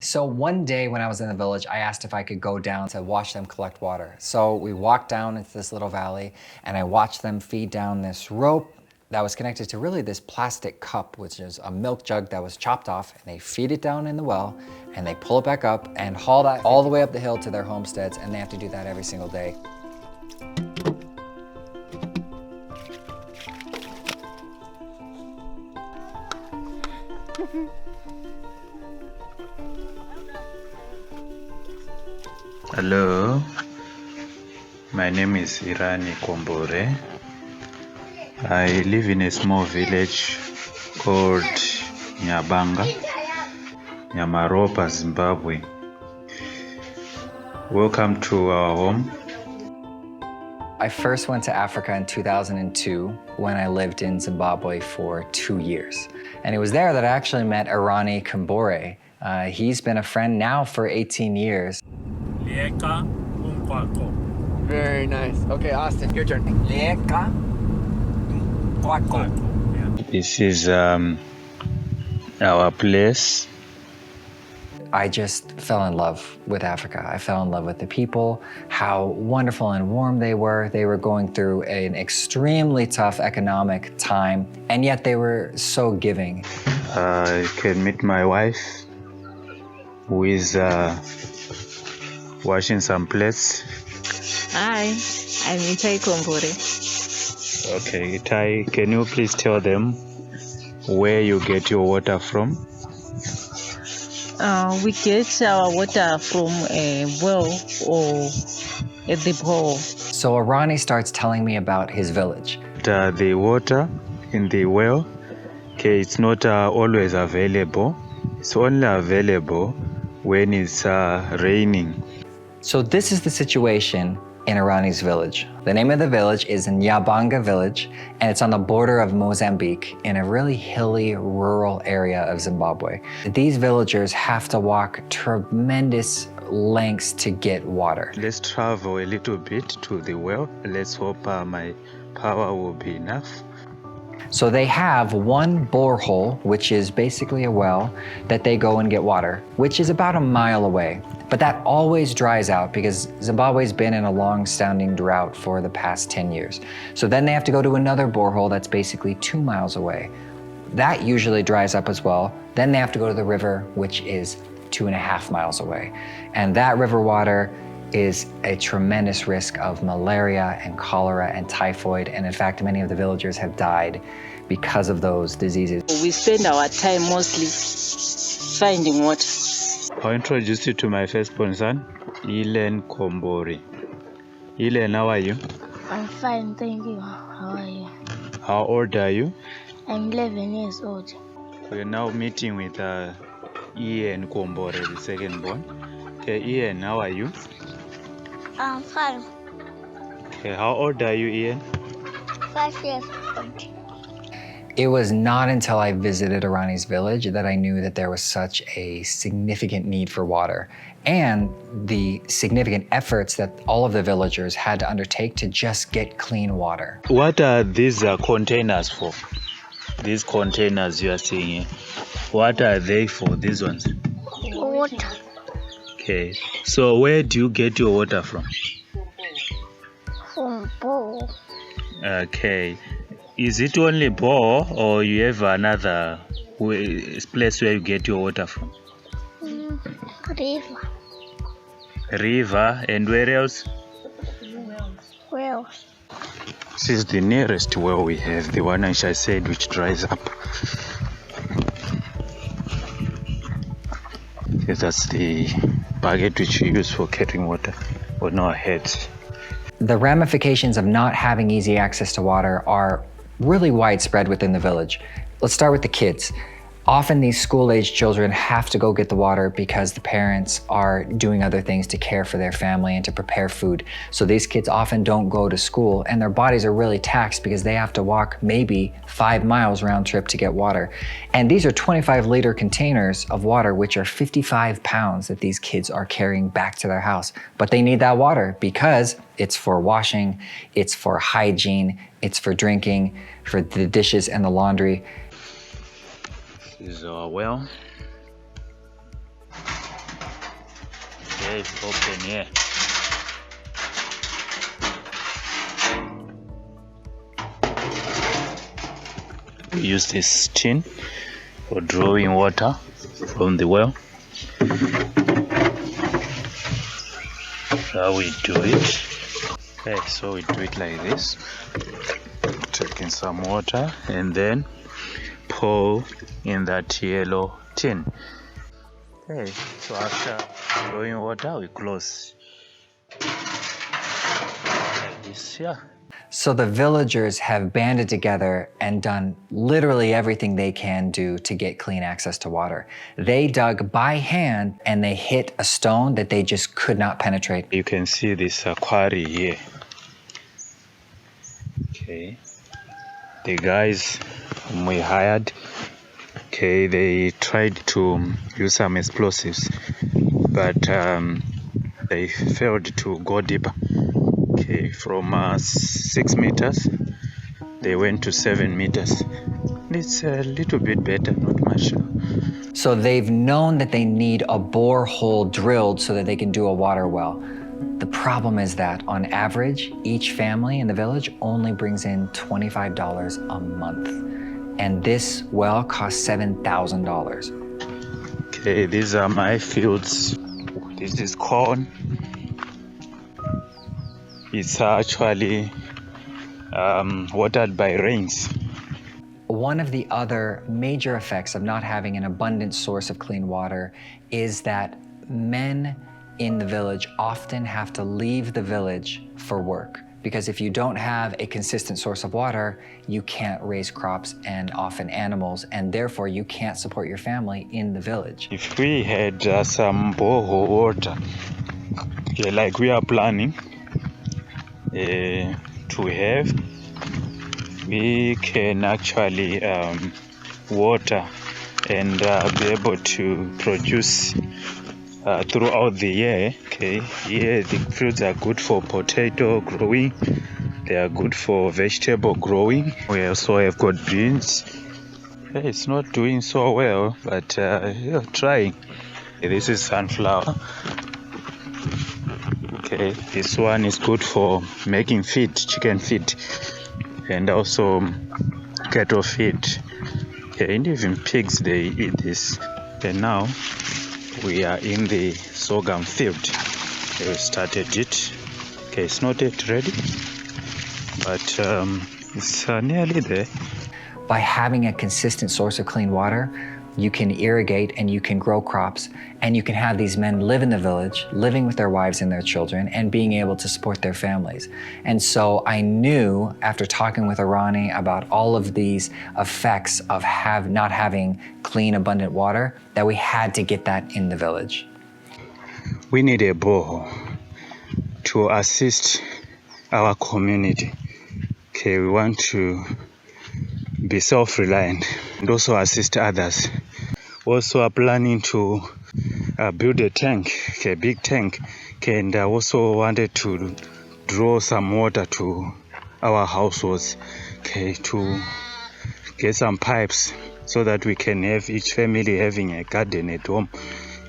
So one day when I was in the village, I asked if I could go down to watch them collect water. So we walked down into this little valley and I watched them feed down this rope that was connected to really this plastic cup, which is a milk jug that was chopped off, and they feed it down in the well and they pull it back up and haul that all the way up the hill to their homesteads, and they have to do that every single day. Hello, my name is Irani Kombore. I live in a small village called Nyabanga, Nyamaropa, Zimbabwe. Welcome to our home. I first went to Africa in 2002 when I lived in Zimbabwe for 2 years. And it was there that I actually met Irani Kombore. He's been a friend now for 18 years. Very nice. Okay, Austin, your turn. This is our place. I just fell in love with Africa. I fell in love with the people, how wonderful and warm they were. They were going through an extremely tough economic time, and yet they were so giving. You can meet my wife, who is washing some plates. Hi, I'm Itai Kombore. Okay, Itai, can you please tell them where you get your water from? We get our water from a well or a deep hole. So Irani starts telling me about his village. The water in the well, okay, it's not always available. It's only available when it's raining. So this is the situation in Irani's village. The name of the village is Nyabanga village, and it's on the border of Mozambique in a really hilly, rural area of Zimbabwe. These villagers have to walk tremendous lengths to get water. Let's travel a little bit to the well. Let's hope my power will be enough. So they have one borehole, which is basically a well, that they go and get water, which is about a mile away. But that always dries out because Zimbabwe's been in a long-standing drought for the past 10 years. So then they have to go to another borehole that's basically 2 miles away. That usually dries up as well. Then they have to go to the river, which is 2.5 miles away. And that river water is a tremendous risk of malaria and cholera and typhoid. And in fact, many of the villagers have died because of those diseases. We spend our time mostly finding water. I'll introduce you to my firstborn son, Ilen Kombori. Ilen, how are you? I'm fine, thank you. How are you? How old are you? I'm 11 years old. We're now meeting with Ian Kombore, the second born. Okay, Ian, how are you? I'm fine. Okay, how old are you, Ian? 5 years old. It was not until I visited Irani's village that I knew that there was such a significant need for water, and the significant efforts that all of the villagers had to undertake to just get clean water. What are these containers for? These containers you are seeing here, what are they for, these ones? Water. Okay, so where do you get your water from? From bowl. Okay, is it only bore or you have another place where you get your water from? River. River, and where else? Wells. This is the nearest well we have, the one which I said which dries up. Yes, that's the bucket which we use for carrying water on our heads. The ramifications of not having easy access to water are really widespread within the village. Let's start with the kids. Often these school-aged children have to go get the water because the parents are doing other things to care for their family and to prepare food. So these kids often don't go to school, and their bodies are really taxed because they have to walk maybe 5 miles round trip to get water. And these are 25-liter containers of water, which are 55 pounds that these kids are carrying back to their house. But they need that water because it's for washing, it's for hygiene, it's for drinking, for the dishes and the laundry. This is our well. Okay, it's open here. We use this tin for drawing water from the well. How we do it. Okay, so we do it like this. Taking some water and then pour in that yellow tin. Okay, so after drawing water, we close like this here. So the villagers have banded together and done literally everything they can do to get clean access to water. They dug by hand and they hit a stone that they just could not penetrate. You can see this quarry here. Okay, the guys whom we hired, okay, they tried to use some explosives, but they failed to go deeper. Okay, from 6 meters, they went to 7 meters. It's a little bit better, not much. So they've known that they need a borehole drilled so that they can do a water well. The problem is that on average, each family in the village only brings in $25 a month. And this well costs $7,000. Okay, these are my fields. This is corn. It's actually watered by rains. One of the other major effects of not having an abundant source of clean water is that men in the village often have to leave the village for work. Because if you don't have a consistent source of water, you can't raise crops and often animals, and therefore you can't support your family in the village. If we had some borehole water, okay, like we are planning to have, we can actually water and be able to produce throughout the year. Okay, here the fields are good for potato growing, they are good for vegetable growing. We also have got beans. It's not doing so well, but you're trying. This is sunflower. Okay, this one is good for making feed, chicken feed, and also cattle feed. Okay, and even pigs, they eat this. And now we are in the sorghum field. We started it. Okay, it's not yet ready, but it's nearly there. By having a consistent source of clean water, you can irrigate and you can grow crops, and you can have these men live in the village, living with their wives and their children, and being able to support their families. And so I knew, after talking with Arani about all of these effects of not having clean, abundant water, that we had to get that in the village. We need a borehole to assist our community. Okay, we want to be self-reliant and also assist others. Also are planning to build a tank, okay, big tank, okay, and I also wanted to draw some water to our households, okay, to get some pipes so that we can have each family having a garden at home,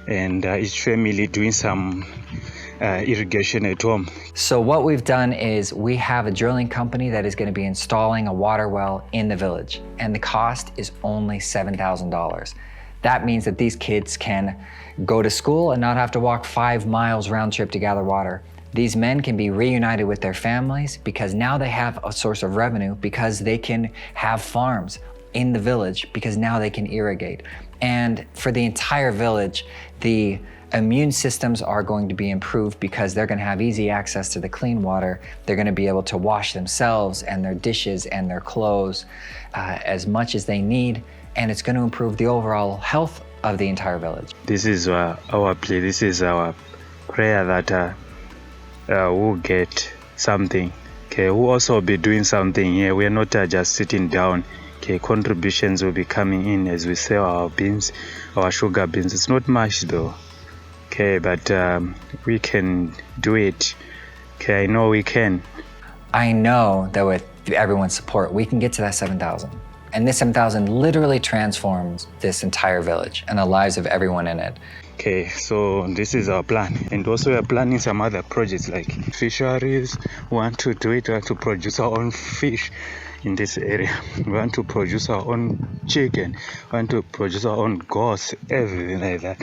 and each family doing some irrigation at home. So what we've done is we have a drilling company that is going to be installing a water well in the village, and the cost is only $7,000. That means that these kids can go to school and not have to walk 5 miles round trip to gather water. These men can be reunited with their families because now they have a source of revenue, because they can have farms in the village, because now they can irrigate. And for the entire village, the immune systems are going to be improved because they're going to have easy access to the clean water. They're going to be able to wash themselves and their dishes and their clothes as much as they need, and it's going to improve the overall health of the entire village. This is our plea. This is our prayer that we'll get something. Okay, we'll also be doing something here. We're not just sitting down. Okay, contributions will be coming in as we sell our beans, our sugar beans. It's not much though. Okay, but we can do it. Okay, I know we can. I know that with everyone's support, we can get to that 7,000. And this 7,000 literally transforms this entire village and the lives of everyone in it. Okay, so this is our plan, and also we are planning some other projects like fisheries. We want to do it, we want to produce our own fish in this area. We want to produce our own chicken, we want to produce our own goats, everything like that.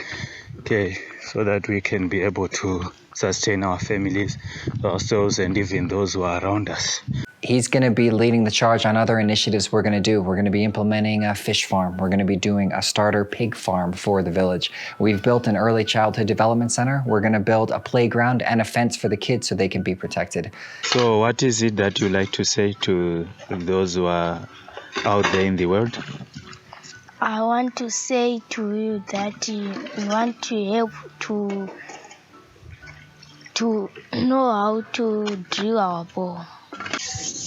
Okay, so that we can be able to sustain our families, ourselves, and even those who are around us. He's going to be leading the charge on other initiatives we're going to do. We're going to be implementing a fish farm. We're going to be doing a starter pig farm for the village. We've built an early childhood development center. We're going to build a playground and a fence for the kids so they can be protected. So what is it that you like to say to those who are out there in the world? I want to say to you that we want to help to know how to drill our bore.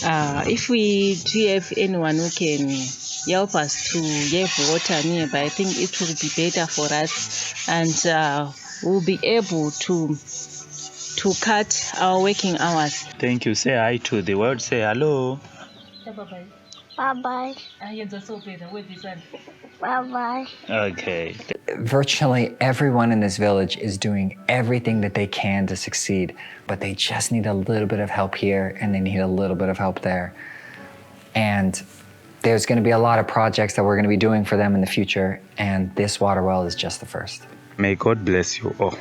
If we do have anyone who can help us to have water nearby, I think it will be better for us, and we'll be able to cut our working hours. Thank you. Say hi to the world. Say hello. Bye-bye. Bye-bye. Okay. Virtually everyone in this village is doing everything that they can to succeed, but they just need a little bit of help here and they need a little bit of help there. And there's going to be a lot of projects that we're going to be doing for them in the future, and this water well is just the first. May God bless you all.